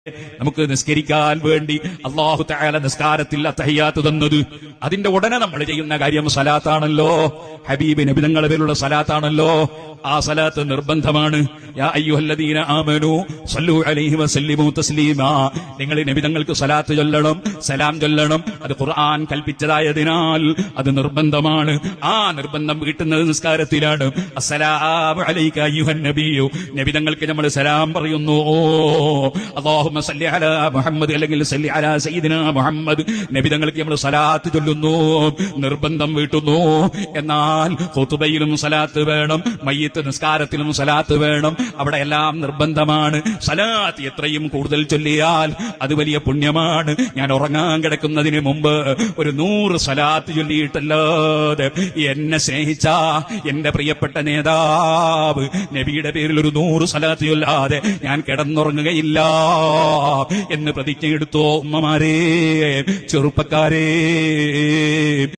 നമുക്ക് നിസ്കരിക്കാൻ വേണ്ടി അല്ലാഹു തആല നിസ്കാരത്തിൽ അത്തഹിയ്യാത്ത് തന്നത്. അതിന്റെ ഉടനെ നമ്മൾ ചെയ്യുന്ന കാര്യം സലാത്താണല്ലോ. ഹബീബ് നബി തങ്ങളുടെ പേരുള്ള സലാത്താണല്ലോ. ആ സലാത്ത് നിർബന്ധമാണ്. യാ അയ്യുഹല്ലദീന ആമനൂ സല്ലു അലൈഹി വസല്ലിമു തസ്ലീമാ. നിങ്ങൾ നബി തങ്ങൾക്ക് സലാത്ത് ചൊല്ലണം, സലാം ചൊല്ലണം. അത് ഖുർആൻ കൽപ്പിച്ചതായതിനാൽ അത് നിർബന്ധമാണ്. ആ നിർബന്ധം കിട്ടുന്നത് നിസ്കാരത്തിലാണ്. അസ്സലാമു അലൈക അയ്യുഹൻ നബിയു. നബി തങ്ങൾക്ക് നമ്മൾ സലാം പറയുന്നു. അല്ലാഹുമ്മ സല്ലി അലാ മുഹമ്മദ് അല്ലെങ്കിൽ സല്ലി അലാ സയ്യിദിനാ മുഹമ്മദ്. നബി തങ്ങൾക്ക് നമ്മൾ സലാത്ത് ചൊല്ലുന്നു, നിർബന്ധം വീട്ടുന്നു. എന്നാൽ ഖുതുബയിലും സലാത്ത് വേണം, മയ്യിത്ത് നിസ്കാരത്തിലും സലാത്ത് വേണം. അവിടെ എല്ലാം നിർബന്ധമാണ്. സലാത്ത് എത്രയും കൂടുതൽ ചൊല്ലിയാൽ അത് വലിയ പുണ്യമാണ്. ഞാൻ ഉറങ്ങാൻ കിടക്കുന്നതിന് മുമ്പ് ഒരു 100 സലാത്ത് ചൊല്ലിയിട്ടല്ലാതെ എന്നെ സ്നേഹിച്ച എന്റെ പ്രിയപ്പെട്ട നേതാവ് നബിയുടെ പേരിൽ ഒരു 100 സലാത്ത് ചൊല്ലാതെ ഞാൻ കിടന്നുറങ്ങുകയില്ല എന്ന് പ്രതിജ്ഞയെടുത്തോ ഉമ്മമാരേ, ചെറുപ്പക്കാരേ.